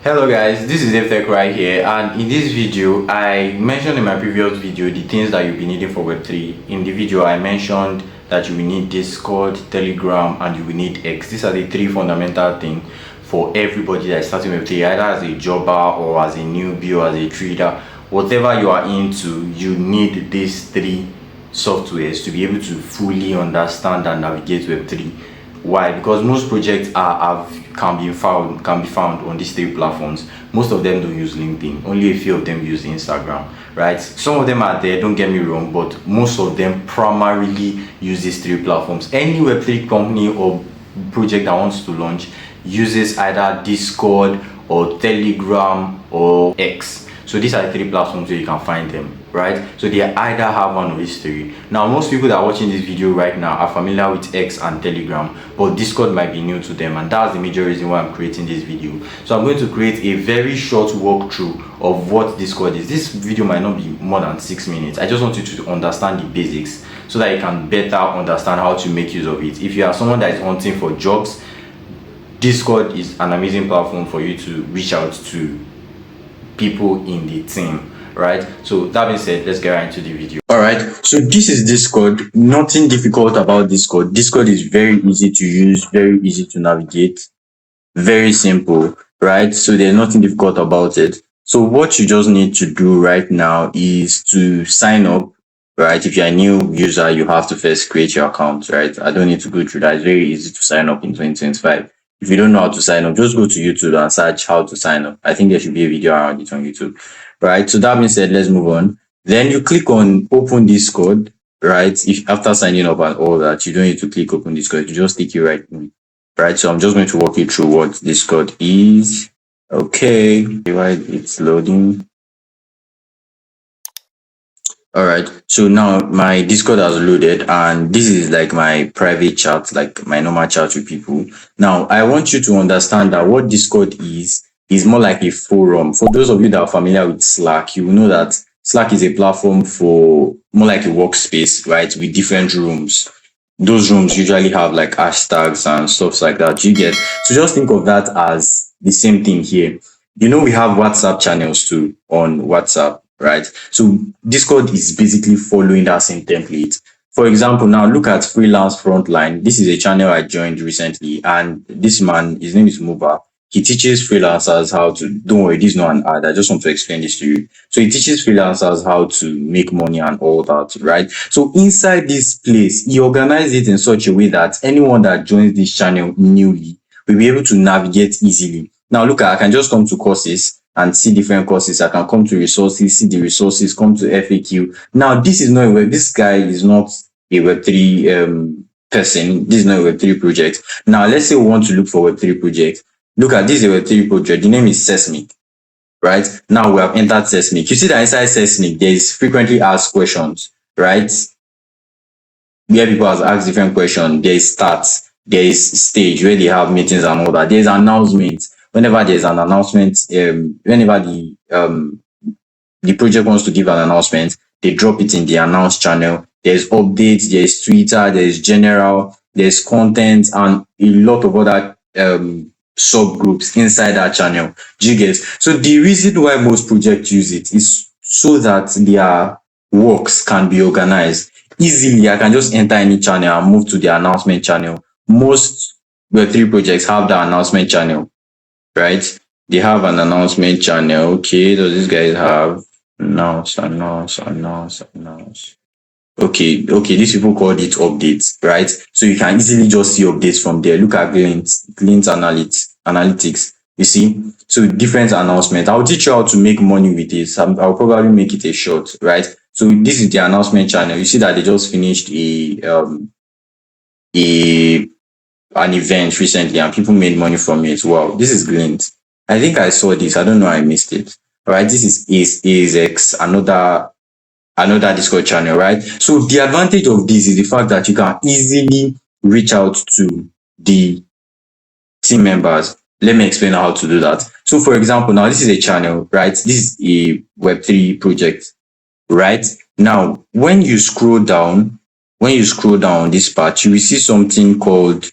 Hello guys, this is Tech right here, and in this video I mentioned in my previous video the things that you'll be needing for Web3. In the video I mentioned that you will need Discord, Telegram, and you will need X. These are the three fundamental things for everybody that is starting Web3, either as a jobber or as a newbie or as a trader. Whatever you are into, you need these three softwares to be able to fully understand and navigate Web3. Why? Because most projects can be found on these three platforms. Most of them don't use LinkedIn. Only a few of them use Instagram, right? Some of them are there, don't get me wrong, but most of them primarily use these three platforms. Any Web3 company or project that wants to launch uses either Discord or Telegram or X. So these are the three platforms where you can find them, right? So they either have one of these three. Now, most people that are watching this video right now are familiar with X and Telegram, but Discord might be new to them, and that's the major reason why I'm creating this video. So I'm going to create a very short walkthrough of what Discord is. This video might not be more than 6 minutes. I just want you to understand the basics so that you can better understand how to make use of it. If you are someone that is hunting for jobs, Discord is an amazing platform for you to reach out to people in the team, right? So that being said, let's get right into the video. All right, so this is Discord. Nothing difficult about Discord. Discord is very easy to use, very easy to navigate, very simple, right? So there's nothing difficult about it. So what you just need to do right now is to sign up, right? If you're a new user, you have to first create your account, right? I don't need to go through that. It's very easy to sign up in 2025. If you don't know how to sign up, just go to YouTube and search how to sign up. I think there should be a video around it on YouTube, right? So that being said, let's move on. Then you click on open Discord, right? If after signing up and all that, you don't need to click open Discord. You just take it right in, right? So I'm just going to walk you through what Discord is. Okay, right, it's loading. All right, so now my Discord has loaded, and this is like my private chat, like my normal chat with people. Now, I want you to understand that what Discord is more like a forum. For those of you that are familiar with Slack, you will know that Slack is a platform for more like a workspace, right, with different rooms. Those rooms usually have like hashtags and stuff like that. You get, so just think of that as the same thing here. You know, we have WhatsApp channels too on WhatsApp, right? So Discord is basically following that same template. For example, now look at Freelance Frontline. This is a channel I joined recently, and this man, his name is Muba. He teaches freelancers how to, don't worry, this is not an ad. I just want to explain this to you. So he teaches freelancers how to make money and all that, right? So inside this place, he organized it in such a way that anyone that joins this channel newly will be able to navigate easily. Now look, I can just come to courses and see different courses. I can come to resources, see the resources, come to FAQ. Now, this is not a web. This guy is not a Web3 person. This is not a Web3 project. Now, let's say we want to look for Web3 project. Look at this, is a Web3 project. The name is Seismic, right? Now we have entered Seismic. You see that inside Seismic, there is frequently asked questions, right? Where people have asked different questions. There is stats. There is stage where they have meetings and all that. There is announcements. Whenever there's an announcement, whenever the project wants to give an announcement, they drop it in the announce channel. There's updates, there's Twitter, there's general, there's content, and a lot of other subgroups inside that channel. Do you get? So the reason why most projects use it is so that their works can be organized easily. I can just enter any channel and move to the announcement channel. Most Web3 projects have the announcement channel, right? They have an announcement channel. Okay, does this guys have announce? Okay, these people called it updates, right? So you can easily just see updates from there. Look at Glint analytics. You see, so different announcements. I'll teach you how to make money with this. I'll probably make it a short, right? So this is the announcement channel. You see that they just finished an event recently, and people made money from it. Wow, this is Glint. I think I saw this. I don't know. I missed it. All right, this is ASX, another Discord channel, right? So the advantage of this is the fact that you can easily reach out to the team members. Let me explain how to do that. So for example, now this is a channel, right? This is a Web3 project, right? Now, when you scroll down this part, you will see something called,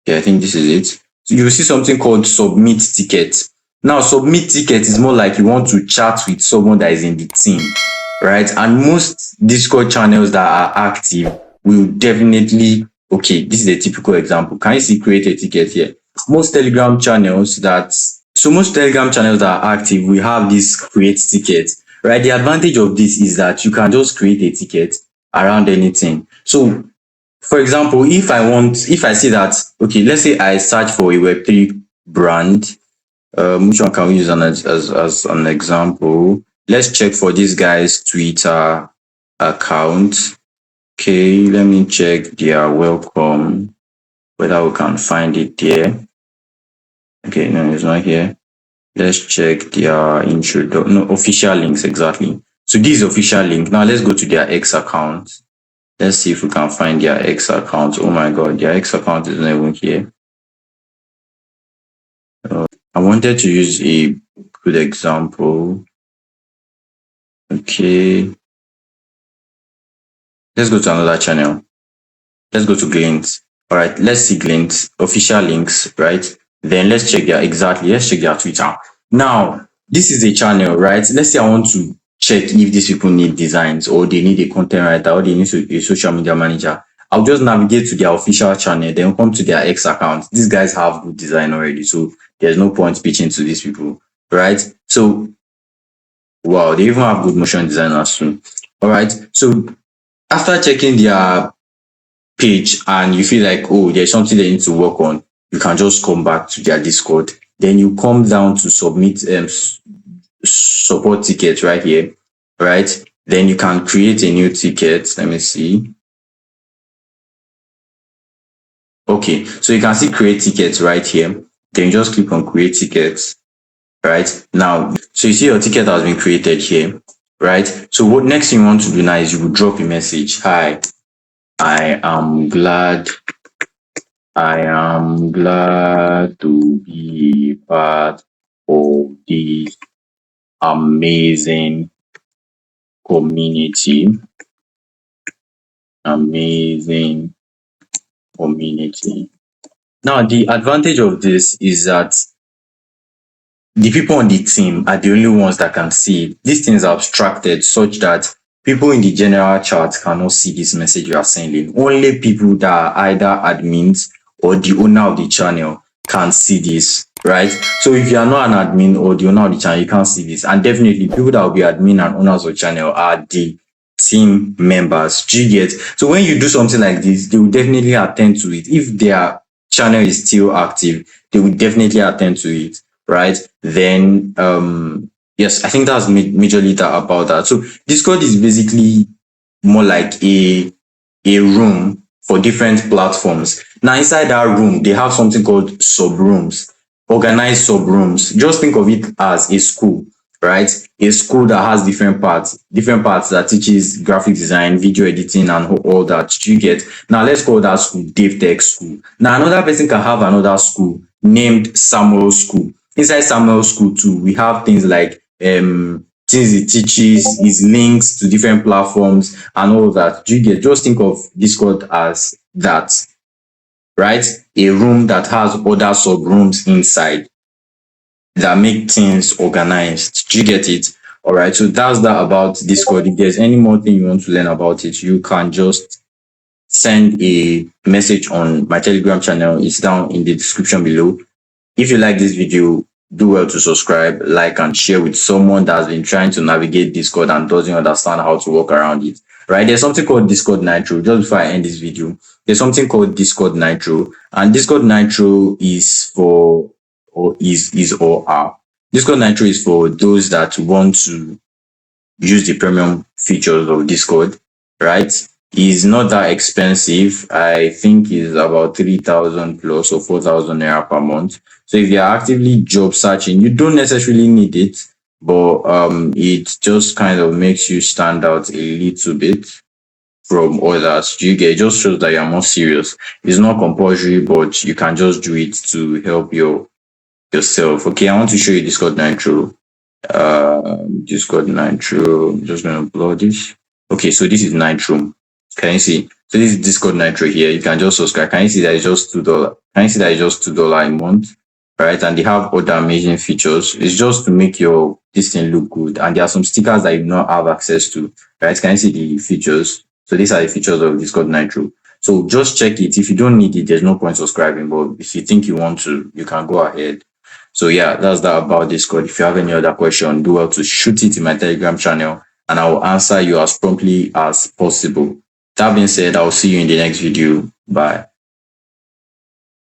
I think this is it. So you will see something called submit ticket. Now, submit ticket is more like you want to chat with someone that is in the team, right? And most Discord channels that are active will definitely, okay, this is a typical example. Can you see create a ticket here? Most Telegram channels that are active, we have this create ticket, right? The advantage of this is that you can just create a ticket around anything. So, for example, if I see that, okay, let's say I search for a Web3 brand, which one can we use as an example? Let's check for this guy's Twitter account. Okay, let me check their welcome, whether we can find it there. Okay, no, it's not here. Let's check their intro. No, official links, exactly. So this is official link. Now let's go to their X account. Let's see if we can find their X account. Oh my god, their X account is not even here. I wanted to use a good example. Okay. Let's go to another channel. Let's go to Glint. All right, let's see Glint official links, right? Then let's check let's check their Twitter. Now, this is a channel, right? Let's say I want to check if these people need designs or they need a content writer or they need a social media manager. I'll just navigate to their official channel, then come to their X account. These guys have good design already, so there's no point pitching to these people, right? So, wow, they even have good motion designers too. All right, so after checking their page and you feel like, oh, there's something they need to work on, you can just come back to their Discord. Then you come down to submit support tickets right here, right? Then you can create a new ticket. Let me see. Okay, so you can see create tickets right here. Then you just click on create tickets, right? Now, so you see your ticket has been created here, right? So what next thing you want to do now is you will drop a message. Hi, I am glad to be part of this amazing community. Amazing community. Now, the advantage of this is that the people on the team are the only ones that can see it. These things are abstracted such that people in the general chat cannot see this message you are sending. Only people that are either admins or the owner of the channel can see this, right? So if you are not an admin or the owner of the channel, you can't see this. And definitely people that will be admin and owners of the channel are the team members. Do you get? So when you do something like this, they will definitely attend to it. If their channel is still active, they will definitely attend to it, right? Then yes, I think that's majorly that about that. So Discord is basically more like a room for different platforms. Now inside that room, they have something called sub rooms, organized sub rooms. Just think of it as a school, right? A school that has different parts that teaches graphic design, video editing, and all that. You get? Now let's call that school Dev Tech School. Now another person can have another school named Samuel School. Inside Samuel School too, we have things like things it teaches, his links to different platforms and all that. Do you get? Just think of Discord as that, right? A room that has other sub rooms inside that make things organized. Do you get it? All right. So that's that about Discord. If there's any more thing you want to learn about it, you can just send a message on my Telegram channel. It's down in the description below. If you like this video, do well to subscribe, like, and share with someone that's been trying to navigate Discord and doesn't understand how to work around it. Right? There's something called Discord Nitro. Just before I end this video, there's something called Discord Nitro, and Discord Nitro is for Discord Nitro is for those that want to use the premium features of Discord, right? It's not that expensive. I think it's about 3,000 plus or 4,000 naira per month. So if you're actively job searching, you don't necessarily need it, but it just kind of makes you stand out a little bit from others. You get? It just shows that you're more serious. It's not compulsory, but you can just do it to help yourself. Okay, I want to show you Discord Nitro. Discord Nitro. I'm just gonna upload this. Okay, so this is Nitro. Can you see? So this is Discord Nitro here. You can just subscribe. Can you see that it's just $2? Can you see that it's just $2 a month? right? And they have other amazing features. It's just to make your this thing look good. And there are some stickers that you not have access to, right? Can you see the features? So these are the features of Discord Nitro. So just check it. If you don't need it, there's no point subscribing. But if you think you want to, you can go ahead. So yeah, that's that about Discord. If you have any other question, do well to shoot it in my Telegram channel and I will answer you as promptly as possible. That being said, I'll see you in the next video. Bye.